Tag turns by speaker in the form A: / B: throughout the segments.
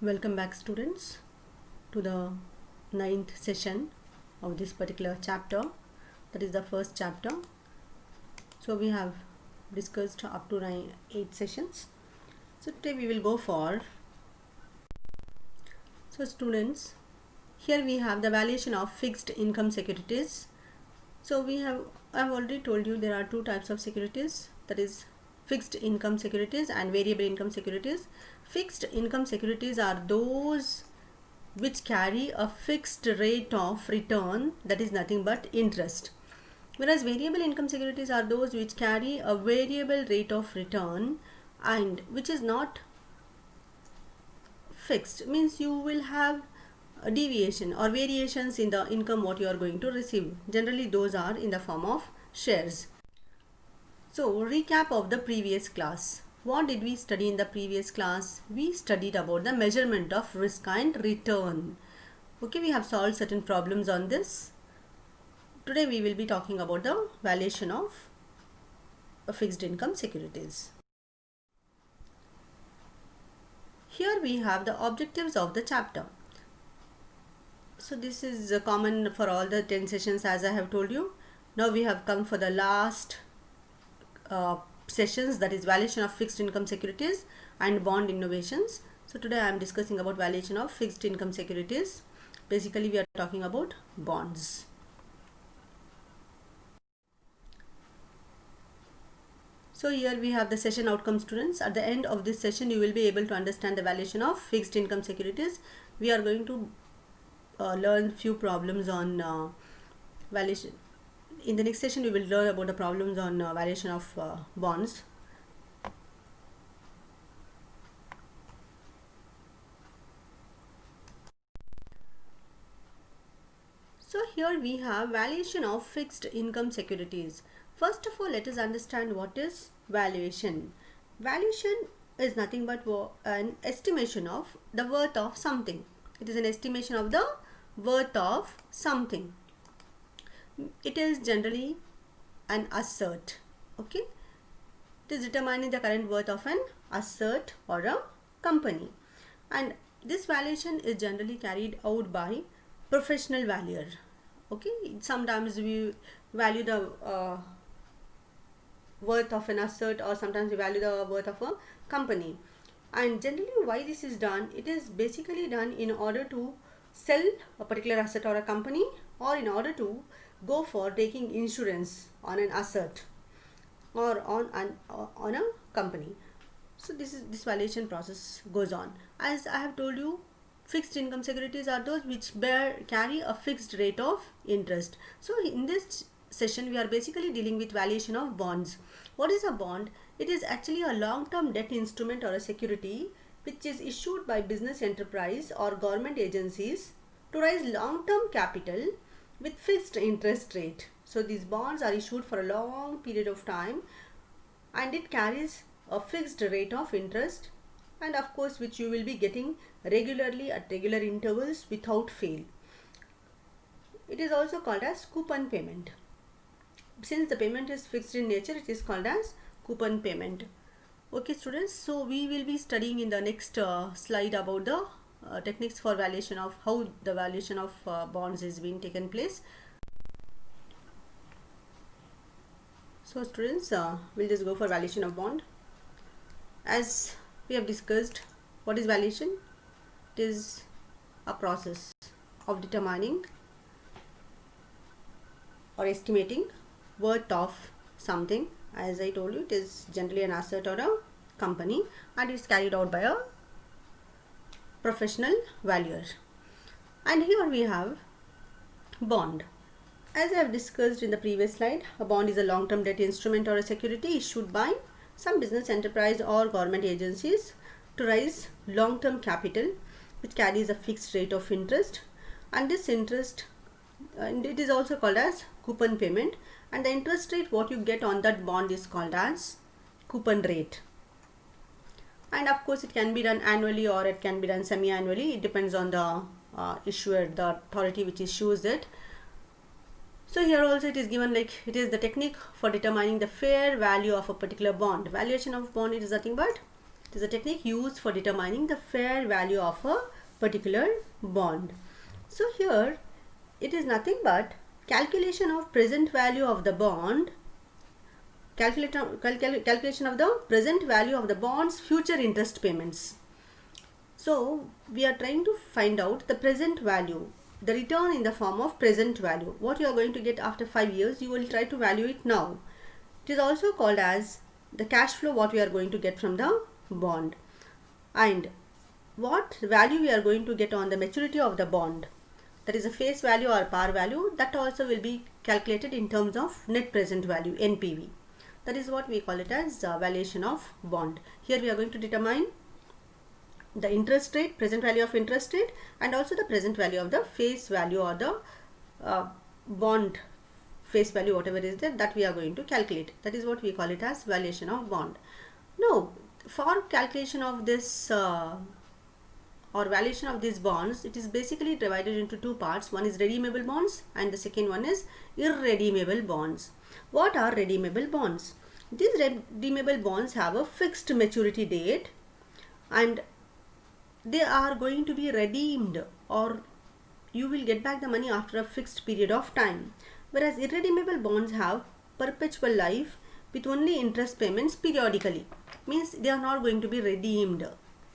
A: Welcome back, students, to the ninth session of this particular chapter. That is the first chapter. So we have discussed up to 8 sessions. So today we will go for. So students, here we have the valuation of fixed income securities. So I've already told you there are two types of securities, that is fixed income securities and variable income securities. Fixed income securities are those which carry a fixed rate of return, that is nothing but interest, whereas variable income securities are those which carry a variable rate of return and which is not fixed, means you will have a deviation or variations in the income what you are going to receive. Generally those are in the form of shares. So recap of the previous class. What did we study in the previous class? We studied about the measurement of risk and return. Okay, we have solved certain problems on this. Today we will be talking about the valuation of fixed income securities. Here we have the objectives of the chapter. So this is common for all the 10 sessions, as I have told you. Now we have come for the last sessions, that is valuation of fixed income securities and bond innovations. So today I am discussing about valuation of fixed income securities. Basically we are talking about bonds. So here we have the session outcome, students. At the end of this session you will be able to understand the valuation of fixed income securities. We are going to learn few problems on valuation. In the next session we will learn about the problems on valuation of bonds. So here we have valuation of fixed income securities. First of all, let us understand what is valuation. Valuation is nothing but an estimation of the worth of something. It is an estimation of the worth of something. It is generally an asset. Okay, it is determining the current worth of an asset or a company, and this valuation is generally carried out by professional valuer. Okay, sometimes we value the worth of an asset, or sometimes we value the worth of a company. And generally why this is done, it is basically done in order to sell a particular asset or a company, or in order to go for taking insurance on an asset or on a company. So this valuation process goes on. As I have told you, fixed income securities are those which carry a fixed rate of interest. So in this session we are basically dealing with valuation of bonds. What is a bond? It is actually a long-term debt instrument or a security which is issued by business enterprise or government agencies to raise long-term capital with fixed interest rate. So these bonds are issued for a long period of time and it carries a fixed rate of interest, and of course which you will be getting regularly at regular intervals without fail. It is also called as coupon payment. Since the payment is fixed in nature, it is called as coupon payment. Okay students, so we will be studying in the next slide about the techniques for valuation of how the valuation of bonds is being taken place. So students, we'll just go for valuation of bond. As we have discussed, what is valuation? It is a process of determining or estimating worth of something. As I told you, it is generally an asset or a company, and it is carried out by a professional valuer. And here we have bond. As I have discussed in the previous slide, a bond is a long-term debt instrument or a security issued by some business enterprise or government agencies to raise long-term capital which carries a fixed rate of interest, and this interest, and it is also called as coupon payment, and the interest rate what you get on that bond is called as coupon rate. And of course it can be done annually or it can be done semi-annually. It depends on the issuer, the authority which issues it. So here also it is given like it is the technique for determining the fair value of a particular bond. Valuation of bond, it is nothing but It is a technique used for determining the fair value of a particular bond. So here it is nothing but calculation of present value of the bond, calculation of the present value of the bond's future interest payments. So we are trying to find out the present value, the return in the form of present value. What you are going to get after 5 years, you will try to value it now. It is also called as the cash flow, what we are going to get from the bond, and what value we are going to get on the maturity of the bond, that is a face value or par value, that also will be calculated in terms of net present value, NPV. That is what we call it as valuation of bond. Here we are going to determine the interest rate, present value of interest rate, and also the present value of the face value or the bond face value, whatever is there, that we are going to calculate. That is what we call it as valuation of bond. Now, for calculation of this or valuation of these bonds, it is basically divided into two parts. One is redeemable bonds and the second one is irredeemable bonds. What are redeemable bonds? These redeemable bonds have a fixed maturity date and they are going to be redeemed, or you will get back the money after a fixed period of time. Whereas irredeemable bonds have perpetual life with only interest payments periodically. Means they are not going to be redeemed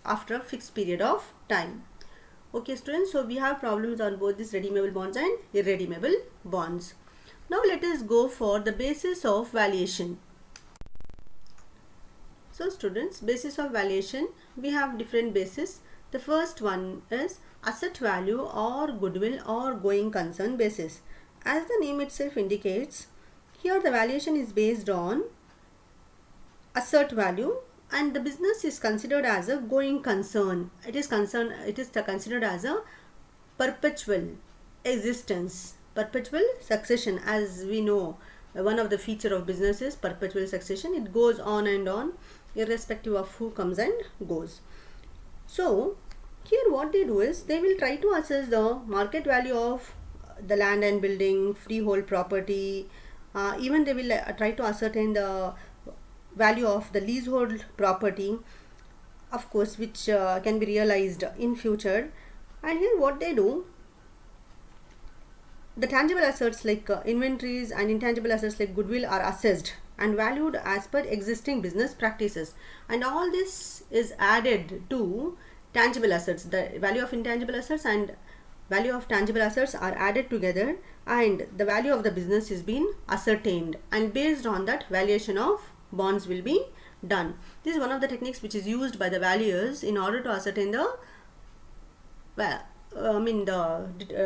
A: after a fixed period of time. Okay students, so we have problems on both these redeemable bonds and irredeemable bonds. Now let us go for the basis of valuation. So students, basis of valuation, we have different bases. The first one is asset value or goodwill or going concern basis. As the name itself indicates, here the valuation is based on asset value and the business is considered as a going concern. It is considered as a perpetual existence, perpetual succession. As we know, one of the feature of business is perpetual succession. It goes on and on irrespective of who comes and goes. So here what they do is they will try to assess the market value of the land and building, freehold property, even they will try to ascertain the value of the leasehold property, of course, which can be realized in future. And here what they do, the tangible assets like inventories and intangible assets like goodwill are assessed and valued as per existing business practices, and all this is added to tangible assets. The value of intangible assets and value of tangible assets are added together and the value of the business is being ascertained, and based on that valuation of bonds will be done. This is one of the techniques which is used by the valuers in order to ascertain the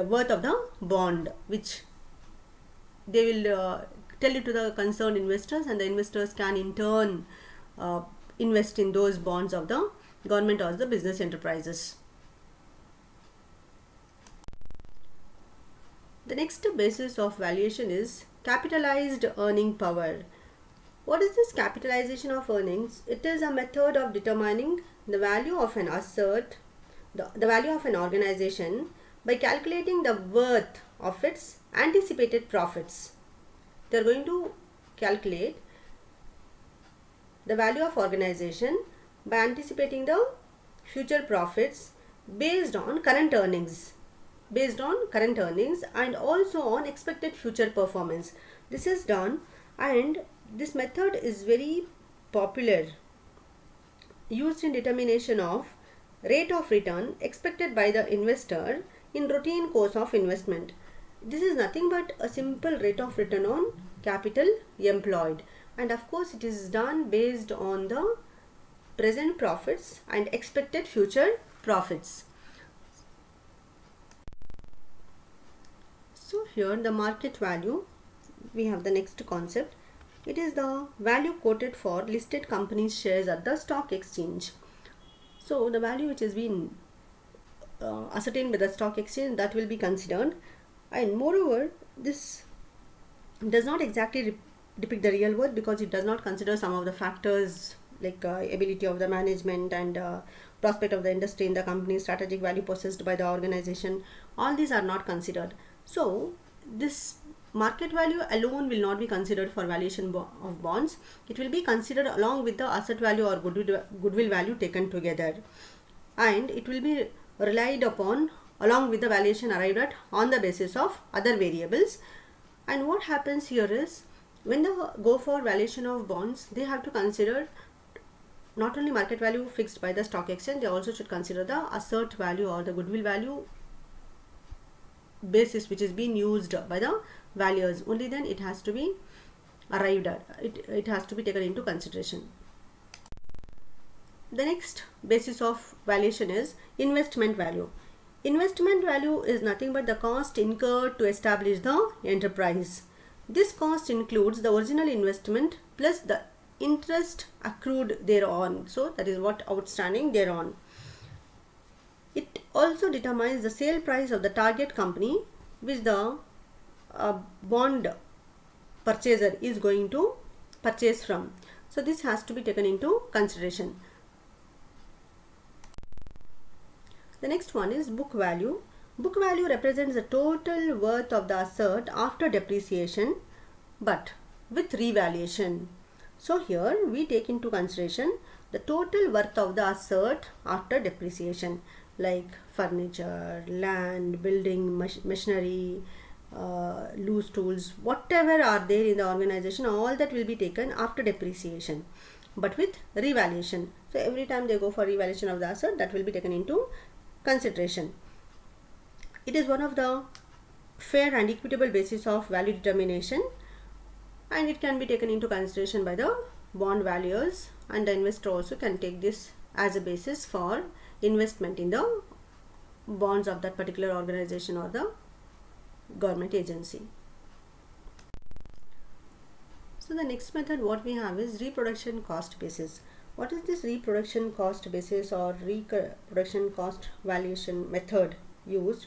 A: worth of the bond, which they will tell it to the concerned investors, and the investors can in turn invest in those bonds of the government or the business enterprises. The next basis of valuation is capitalized earning power. What is this capitalization of earnings? It is a method of determining the value of an asset, the value of an organization by calculating the worth of its anticipated profits. They are going to calculate the value of organization by anticipating the future profits based on current earnings, and also on expected future performance. This is done, and this method is very popular, used in determination of rate of return expected by the investor in routine course of investment. This is nothing but a simple rate of return on capital employed, and of course it is done based on the present profits and expected future profits. So here the market value, we have the next concept. It is the value quoted for listed companies' shares at the stock exchange. So the value which has been ascertained by the stock exchange, that will be considered, and moreover this does not exactly depict the real worth because it does not consider some of the factors like ability of the management and prospect of the industry in the company, strategic value possessed by the organization. All these are not considered. So this market value alone will not be considered for valuation of bonds. It will be considered along with the asset value or goodwill value taken together, and it will be relied upon along with the valuation arrived at on the basis of other variables. And what happens here is, when they go for valuation of bonds, they have to consider not only market value fixed by the stock exchange, they also should consider the asset value or the goodwill value basis which is being used by the valuers. Only then it has to be arrived at, it has to be taken into consideration. The next basis of valuation is investment value. Investment value is nothing but the cost incurred to establish the enterprise. This cost includes the original investment plus the interest accrued thereon. So that is what outstanding thereon. It also determines the sale price of the target company which the bond purchaser is going to purchase from. So this has to be taken into consideration. The next one is book value. Book value represents the total worth of the asset after depreciation but with revaluation. So here we take into consideration the total worth of the asset after depreciation, like furniture, land, building, machinery, loose tools, whatever are there in the organization, all that will be taken after depreciation but with revaluation. So every time they go for revaluation of the asset, that will be taken into consideration. It is one of the fair and equitable basis of value determination, and it can be taken into consideration by the bond valuers, and the investor also can take this as a basis for investment in the bonds of that particular organization or the government agency. So the next method what we have is reproduction cost basis. What is this reproduction cost basis or reproduction cost valuation method used?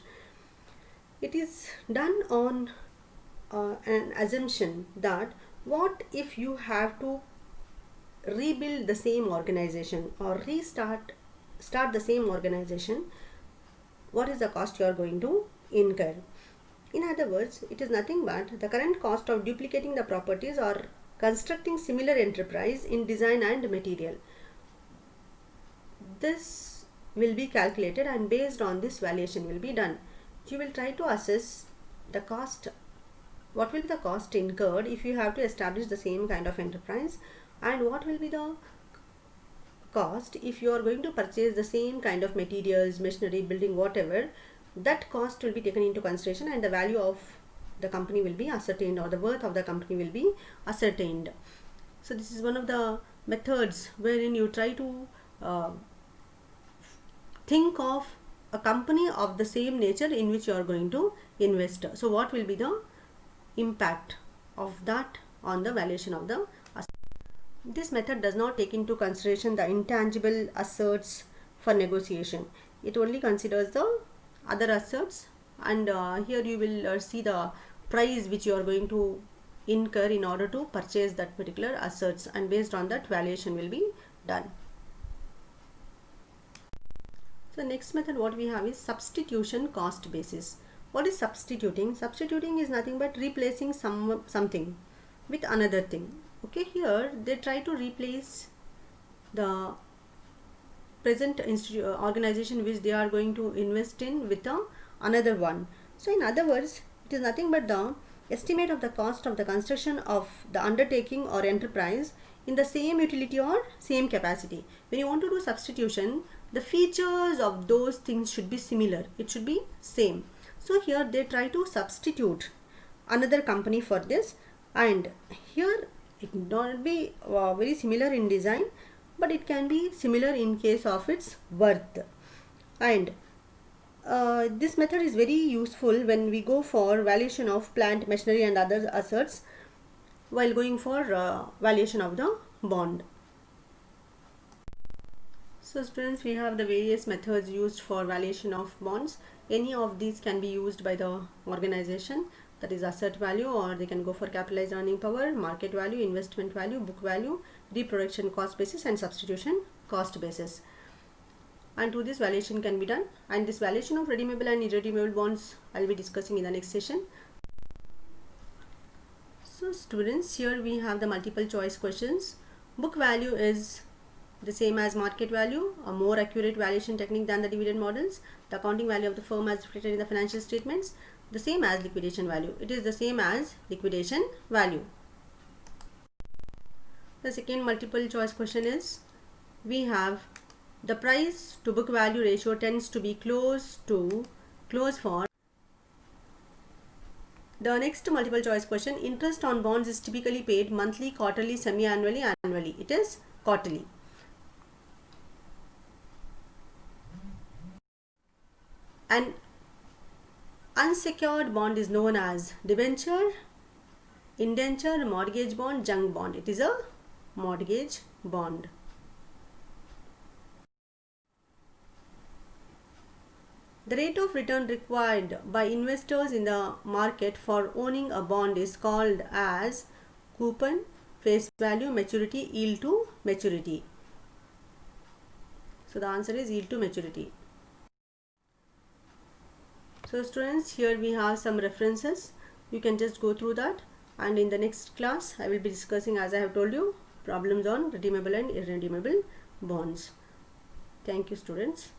A: It is done on an assumption that what if you have to rebuild the same organization or start the same organization, what is the cost you are going to incur? In other words, it is nothing but the current cost of duplicating the properties or constructing similar enterprise in design and material. This will be calculated, and based on this valuation will be done. You will try to assess the cost, what will be the cost incurred if you have to establish the same kind of enterprise, and what will be the cost if you are going to purchase the same kind of materials, machinery, building, whatever. That cost will be taken into consideration, and the value of the company will be ascertained, or the worth of the company will be ascertained. So this is one of the methods wherein you try to think of a company of the same nature in which you are going to invest. So what will be the impact of that on the valuation of the asset? This method does not take into consideration the intangible assets for negotiation. It only considers the other assets, and here you will see the price which you are going to incur in order to purchase that particular assets, and based on that valuation will be done. So next method what we have is substitution cost basis. What is substituting? Substituting is nothing but replacing something with another thing. Okay, here they try to replace the present organization which they are going to invest in with another one. So in other words, it is nothing but the estimate of the cost of the construction of the undertaking or enterprise in the same utility or same capacity. When you want to do substitution, the features of those things should be similar, it should be same. So here they try to substitute another company for this, and here it will not be very similar in design, but it can be similar in case of its worth. And this method is very useful when we go for valuation of plant, machinery and other assets while going for valuation of the bond. So students, we have the various methods used for valuation of bonds. Any of these can be used by the organization, that is asset value, or they can go for capitalized earning power, market value, investment value, book value, reproduction cost basis and substitution cost basis. And to this valuation can be done, and this valuation of redeemable and irredeemable bonds I will be discussing in the next session. So students, here we have the multiple choice questions. Book value is the same as market value, a more accurate valuation technique than the dividend models. The accounting value of the firm as reflected in the financial statements, the same as liquidation value. It is the same as liquidation value. The second multiple choice question is, we have the price to book value ratio tends to be close for. The next multiple choice question, interest on bonds is typically paid monthly, quarterly, semi-annually, annually. It is quarterly. An unsecured bond is known as debenture, indenture, mortgage bond, junk bond. It is a mortgage bond. The rate of return required by investors in the market for owning a bond is called as coupon, face value, maturity, yield to maturity. So the answer is yield to maturity. So students, here we have some references. You can just go through that, and in the next class I will be discussing, as I have told you, problems on redeemable and irredeemable bonds. Thank you students.